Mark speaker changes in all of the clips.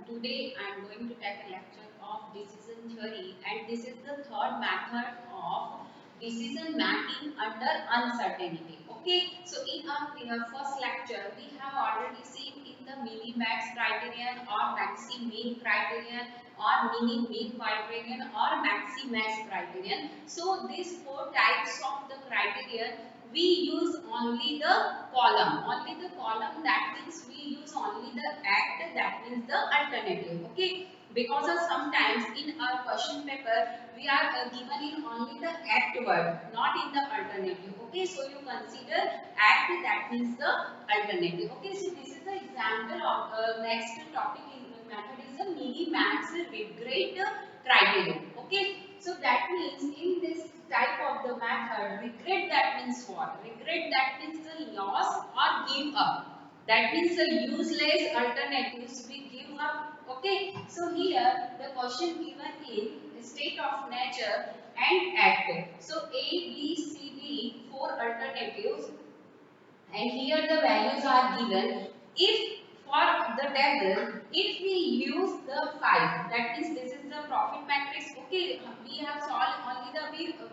Speaker 1: Today I am going to take a lecture of decision theory, and this is the third method of decision making under uncertainty. Okay, so in our first lecture we have already seen in the mini-max criterion or maxi-min criterion or mini-min criterion or maxi-max criterion. So these four types of the criterion we use only the column, that means we use only the act, that means the alternative. Okay, because of sometimes in our question paper we are given in only the act word, not in the alternative. Okay, so you consider act, that means the alternative. Okay, so this is the example of next topic in the method is the mini max regret criterion. Okay, so that means in this type of the method, regret, that means what? Regret, that means the loss or give up. That means the useless alternatives we give up. Okay, so here the question given in state of nature and act. So A, B, C, D, four alternatives, and here the values are given. If for the table, if we use the 5, that means this is the profit matrix. Okay, we have solved only the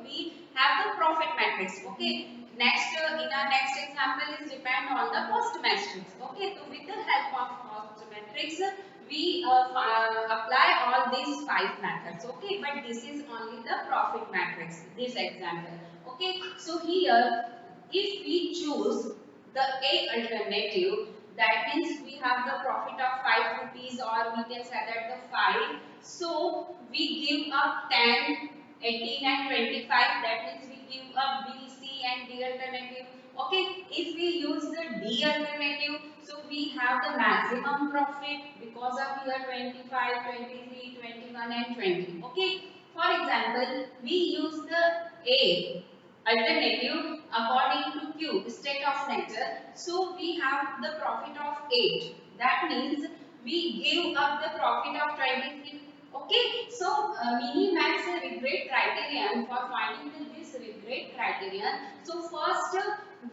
Speaker 1: we have the profit matrix. Okay, next in our next example is depend on the cost matrix. Okay, so with the help of cost matrix we apply all these 5 methods. Okay, but this is only the profit matrix, this example. Okay, so here if we choose the A alternative, that means we have the profit of 5 rupees, or we can say that the 5. So we give up 10, 18 and 25, that means we give up B, C and D alternative. Okay, if we use the D alternative, so we have the maximum profit because of here 25, 23, 21 and 20. Okay, for example, we use the A alternative according to Q, state of nature. So we have the profit of 8. That means we give up the profit of 23. Okay, so mini-max regret criterion for finding this regret criterion. So first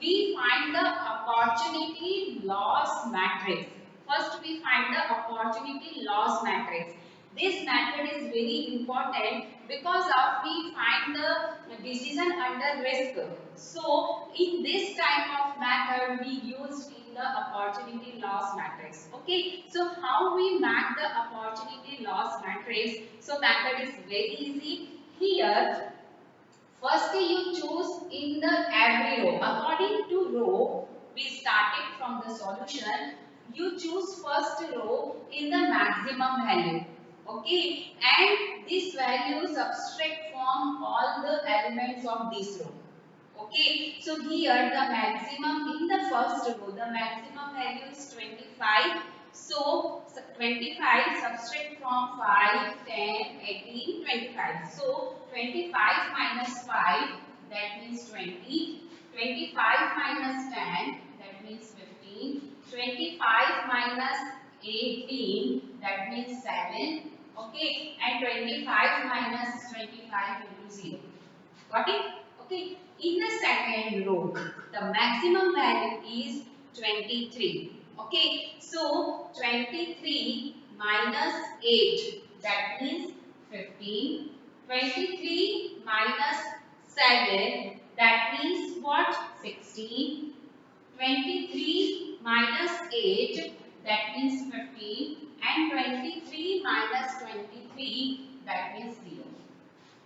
Speaker 1: we find the opportunity loss matrix. First we find the opportunity loss matrix. This method is very important because of we find the decision under risk. So in this type of method we use in the opportunity loss matrix. Okay, so how we map the opportunity loss matrix? So method is very easy. Here first you choose in the every row. According to row, we started from the solution. You choose first row in the maximum value. Okay, and this value subtract from all the elements of this row. Okay, so here the maximum in the first row, the maximum value is 25. So 25 subtract from 5, 10, 18, 25. So 25 minus 5, that means 20. 25 minus 10, that means 15. 25 minus 18, that means 7. Okay, and 25 minus 25 into 0. Got it? Okay. In the second row, the maximum value is 23. Okay. So 23 minus 8, that means 15. 23 minus 7, that means what? 16. 23 minus 8, that means 15. And 23 minus 23, that means 0.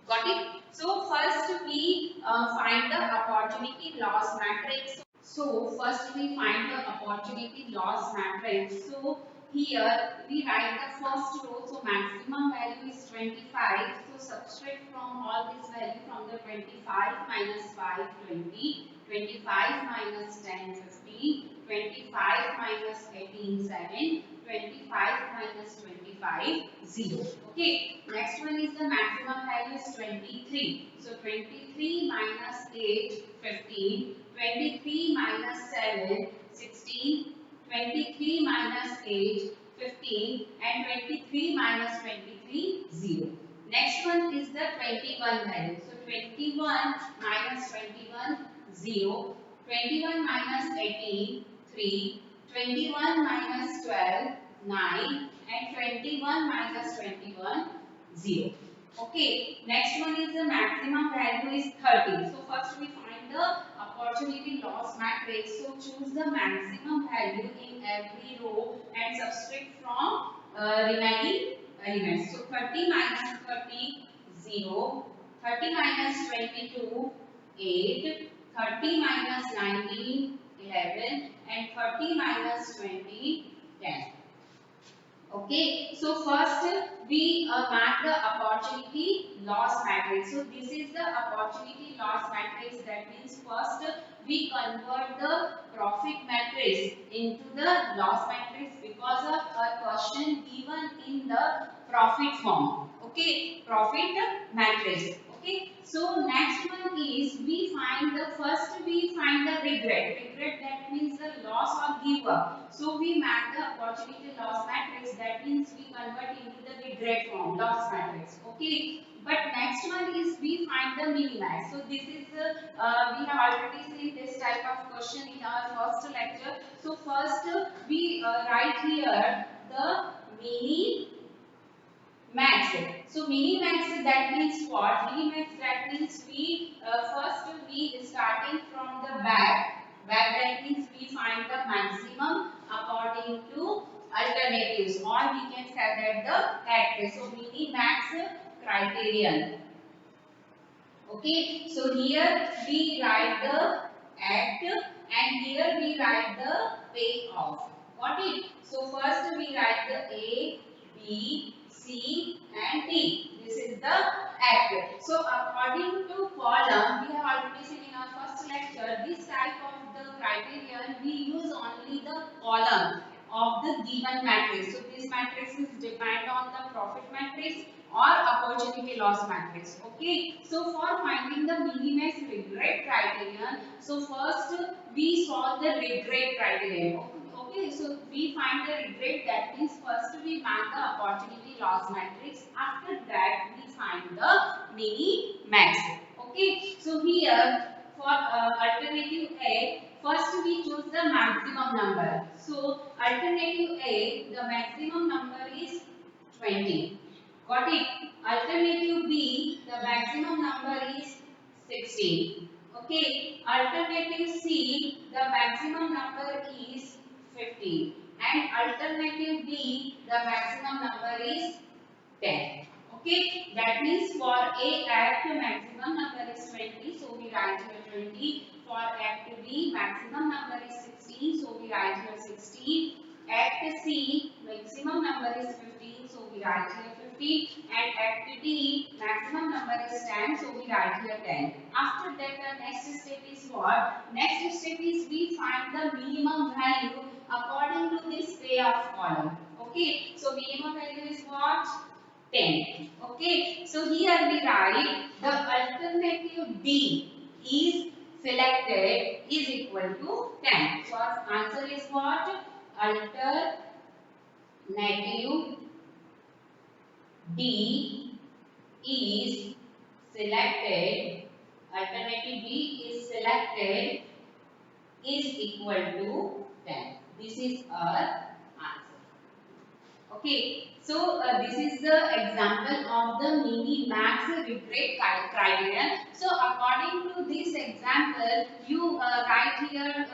Speaker 1: Got it? So first we find the opportunity loss matrix. So first we find the opportunity loss matrix. So here we write the first row. So maximum value is 25. So subtract from all this value from the 25 minus 5, 20. 25 minus 10, 15. 25 minus 18, 7. 25 minus 25, 0. Okay. Next one is the maximum value is 23. So 23 minus 8, 15. 23 minus 7, 16. 23 minus 8, 15. And 23 minus 23, 0. Next one is the 21 value. So 21 minus 21, 0. 21 minus 18, 3. 21 minus 12, 9. and 21 minus 21 0. Okay, next one is the maximum value is 30. So first we find the opportunity loss matrix. So choose the maximum value in every row and subtract from remaining elements. So 30 minus 30 0, 30 minus 22 8, 30 minus 19 11 and 30 minus 20 10. Okay, so first we map the opportunity loss matrix. So this is the opportunity loss matrix. That means first we convert the profit matrix into the loss matrix because of a question given in the profit form. Okay, profit matrix. Okay, so next one is we find the first we find the regret. Regret, that means the loss or give up. So we map the opportunity loss matrix. That means we convert into the regret form, loss matrix. Okay, but next one is we find the minimax. So this is we have already seen this type of question in our first lecture. So first we write here the mini max. So mini max, that means what? Mini max, that means we first we starting from the back. Back, that means we find the maximum according to alternatives, or we can say that the act. So mini max criterion. Okay, so here we write the act and here we write the payoff. Got it? So first we write the A, B, C and D. This is the act. So according to column, we have already seen in our first lecture, this type of the criterion we use only the column of the given matrix. So this matrix is depend on the profit matrix or opportunity loss matrix. Okay, so for finding the minimax regret criterion, so first we solve the regret criterion. Okay, so we find the regret, that means first we find the opportunity loss matrix, after that we find the mini max. Okay, so here for alternative A, first we choose the maximum number. So alternative A, the maximum number is 20. Got it? Alternative B, the maximum number is 16. Okay. Alternative C, the maximum number is 15. And alternative D, the maximum number is 10. Okay. That means for A act, maximum number is 20. So we write here 20. For act B, maximum number is 16. So we write here 16. Act C, maximum number is 15. So we write here 15. And act D, maximum number is 10. So we write here 10. After that, the next step is what? Next step is we find the minimum value according to this payoff column. Okay. So minimum value is what? 10. Okay. So here we write the alternative D is selected is equal to 10. So our answer is what? Alternative D is selected. Alternative D is selected is equal to 10. This is our answer. Okay, so this is the example of the mini max regret criterion. So according to this example, you write here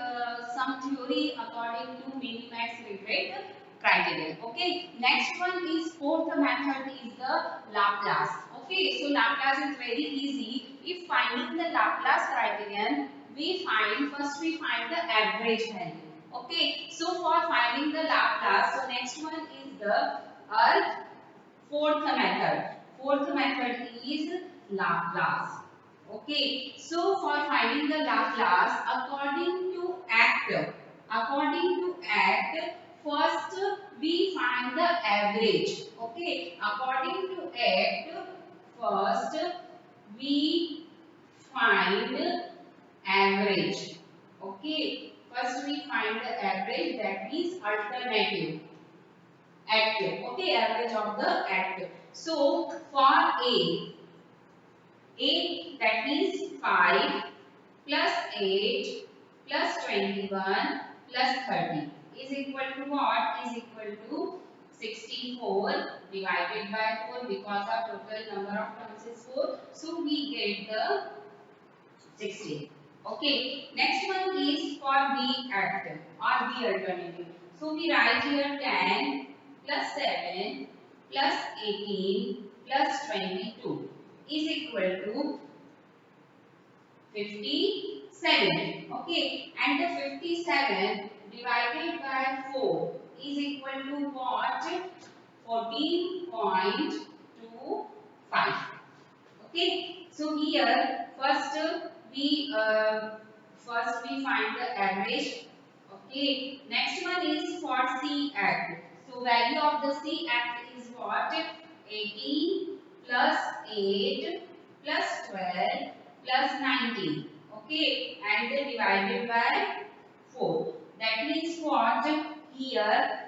Speaker 1: some theory according to mini max regret criterion. Okay, next one is fourth method is the Laplace. Okay, so Laplace is very easy. If finding the Laplace criterion, we find first we find the average value. Okay, so for finding the Laplace, so next one is the fourth method. Fourth method is Laplace. Okay, so for finding the Laplace, according to act, first we find the average. Okay, according to act, first we find average. Okay, first we find the average, that means alternative active. Okay, average of the active. So for A that means 5 plus 8 plus 21 plus 30 is equal to what? Is equal to 65 64 divided by 4 because our total number of terms is 4. So we get the 16. Okay. Next one is for the active or the alternative. So we write here 10 plus 7 plus 18 plus 22 is equal to 57. Okay. And the 57 divided by 4 is equal to what? 14.25. Okay. So here first we find the average. Okay. Next one is for C act. So value of the C act is what? 18 plus 8 plus 12 plus 19. Okay. And then divided by 4. That means what? Here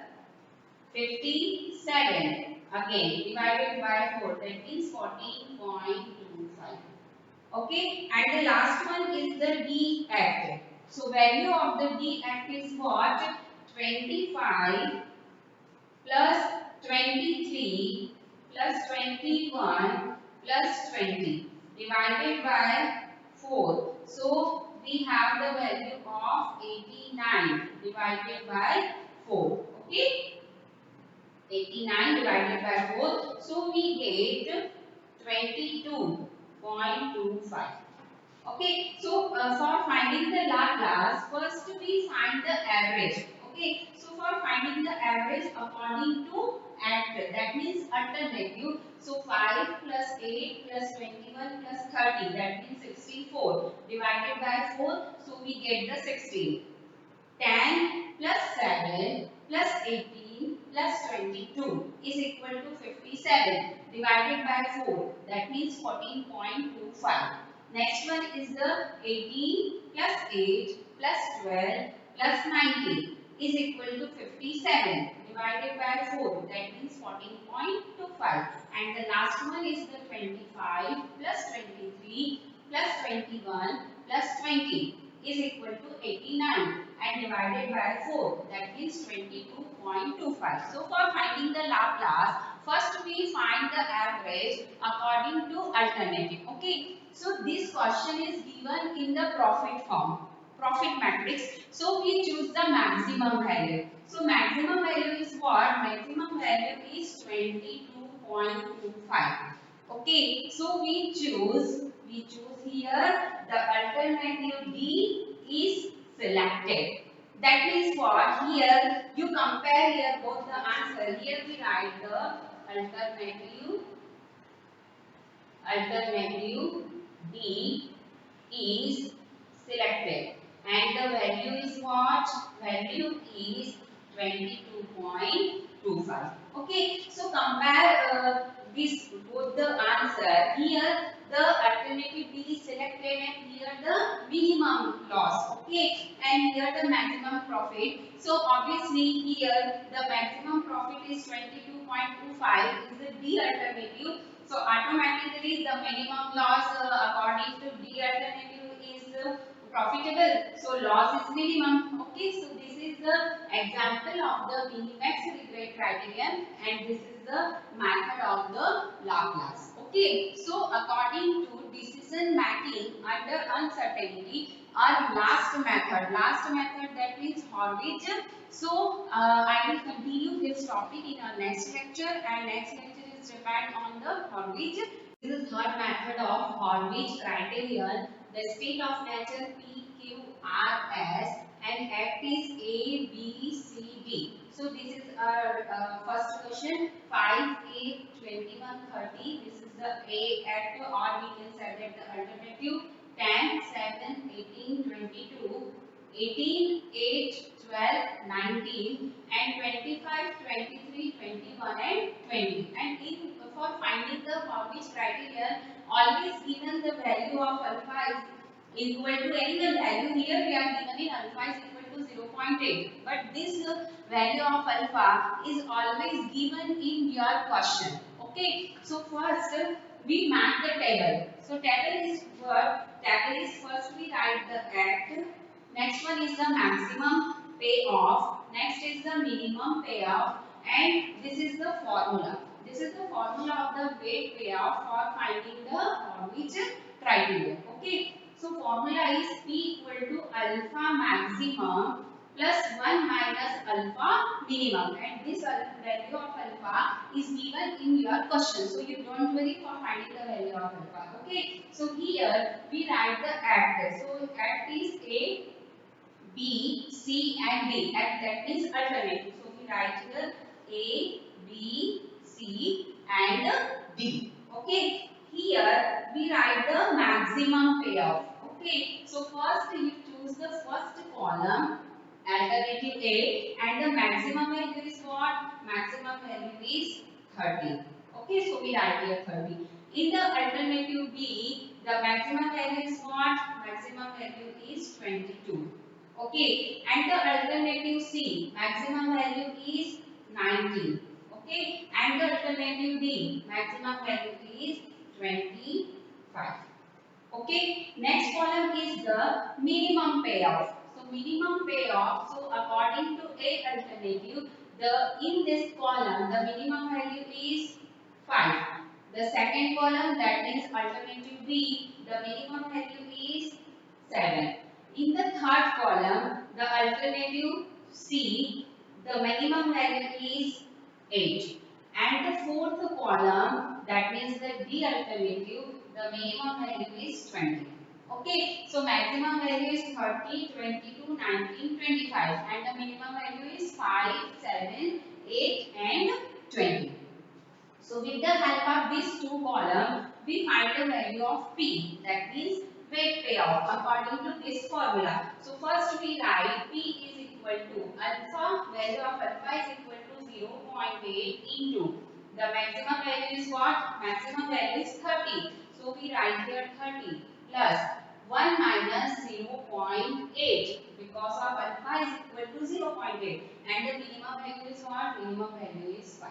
Speaker 1: 57 again divided by 4, that means 14.25. Okay, and the last one is the D act. So value of the D act is what? 25 plus 23 plus 21 plus 20 divided by 4. So we have the value of 89 divided by 4. Okay. 89 divided by 4. So we get 22.25. Okay. So for finding the Laplace, first we find the average. Okay. So for finding the average according to act, that means alternative. So 5 plus 8 plus 21 plus 30, that means 64 divided by 4. So we get the 16. 10 plus 7 plus 18 plus 22 is equal to 57 divided by 4, that means 14.25. Next one is the 18 plus 8 plus 12 plus 19 is equal to 57 divided by 4, that means 14.25. And the last one is the 25 plus 23 plus 21 plus 20 is equal to 89 and divided by 4, that means 22.25. So for finding the Laplace, first we find the average according to alternative. Okay. So this question is given in the profit form, profit matrix. So we choose the maximum value. So maximum value is what? Maximum value is 22.25. Okay. So we choose here the alternative D is selected. That means what? Here you compare here both the answer. Here we write the alternative D is selected and the value is what? Value is 22.25. Okay, so compare this both the answer. Here the alternative B is selected and here the minimum loss. Okay, and here the maximum profit. So obviously here the maximum profit is 22.25 is the D alternative. So automatically the minimum loss according to D alternative is profitable. So loss is minimum. Okay, so this is the example of the minimax regret criterion and this is the method of the Laplace. Okay, so according to decision making under uncertainty our last method that means Horwich. So I will continue this topic in our next lecture and next lecture is depend on the Horwich. This is third method of Horwich criterion. The state of nature P, Q, R, S and F is A, B, C, D. So this is our first question 5, 8, 21, 30. This is the A act or we can say that the alternative 10, 7, 18, 22, 18, 8, 12, 19 and 25, 23, 21 and 20. And for finding the Horwich criterion always given the value of alpha is equal to any value. Here we are given in alpha is equal to 0.8 but this value of alpha is always given in your question. Okay, so first we map the table. So table is what? Table is first we write the act, next one is the maximum payoff, next is the minimum payoff and this is the formula. This is the formula of the weight payoff for finding the Horwich criteria. Okay, so formula is P equal to alpha maximum plus 1 minus alpha minimum, and this value of alpha is given in your question, so you don't worry for finding the value of alpha. Okay, so here we write the act. So act is A, B, C and D, and that is alternative. So we write here A, B, C and D. Okay. Here we write the maximum payoff. Okay. So first you choose the first column, alternative A, and the maximum value is what? Maximum value is 30. Okay. So we write here 30. In the alternative B, the maximum value is what? Maximum value is 22. Okay, and the alternative C, maximum value is 19. Okay, and the alternative D, maximum value is 25. Okay, next column is the minimum payoff. So minimum payoff, so according to A alternative, the in this column the minimum value is 5. The second column, that is alternative B, the minimum value is 7. In the third column, the alternative C, the minimum value is 8. And the fourth column, that means the D alternative, the minimum value is 20. Okay, so maximum value is 30, 22, 19, 25, and the minimum value is 5, 7, 8 and 20. So with the help of these two columns, we find the value of P, that means weight payoff according to this formula. So first we write P is equal to alpha, value of alpha is equal to 0.8 into the maximum value is what? Maximum value is 30. So we write here 30 plus 1 minus 0.8 because of alpha is equal to 0.8 and the minimum value is what? Minimum value is 5.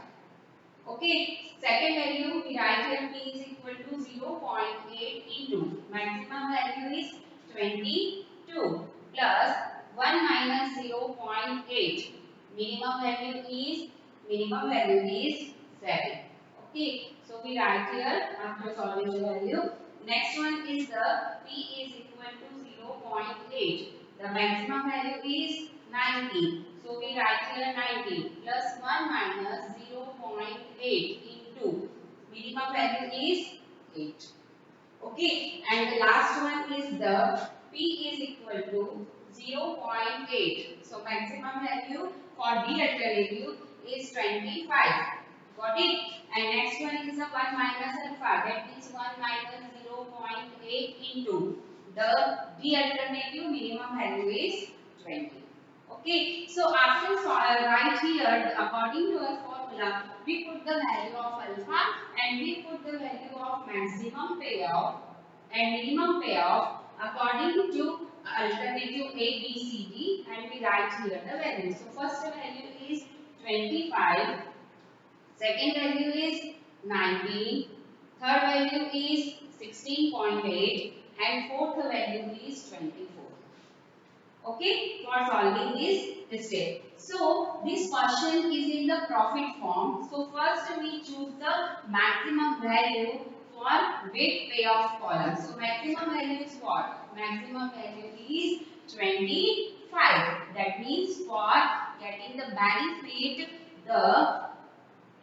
Speaker 1: Okay, second value we write here P is equal to 0.8 into maximum value is 22 plus 1 minus 0.8 minimum value is 7. Okay, so we write here after solving the value. Next one is the P is equal to 0.8. The maximum value is 90. So we write here 90 plus 1 minus 0.8 into minimum value is 8. Okay, and the last one is the P is equal to 0.8. So maximum value for D alternative is 25. Got it? And next one is the 1 minus alpha. That means 1 minus 0.8 into the D alternative minimum value is 20. Okay, so after right here, according to our formula, we put the value of alpha and we put the value of maximum payoff and minimum payoff according to alternative A, B, C, D, and we write here the value. So first value is 25, second value is 19, third value is 16.8, and fourth value is 24. Okay, for solving this step. So this question is in the profit form. So first we choose the maximum value for weight payoff column. So maximum value is what? Maximum value is 25. That means for getting the benefit, the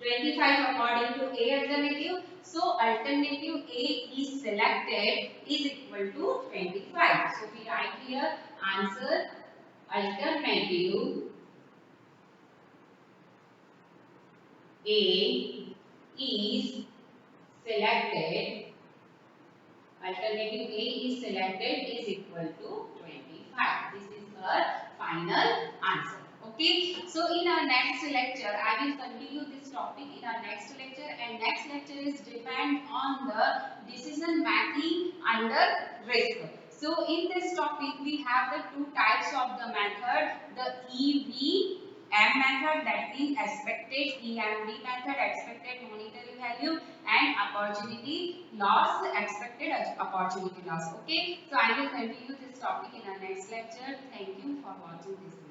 Speaker 1: 25 according to A alternative. So alternative A is selected is equal to 25. So we write here answer alternative A is selected. Alternative A is selected is equal to 25. This is our final answer. Okay, so in our next lecture, I will continue this topic in our next lecture, and next lecture is depend on the decision making under risk. So in this topic, we have the two types of the method, the EVM method, that means expected, EMD method, expected monetary value, and opportunity loss, expected opportunity loss. Okay, so I will continue this topic in our next lecture. Thank you for watching this video.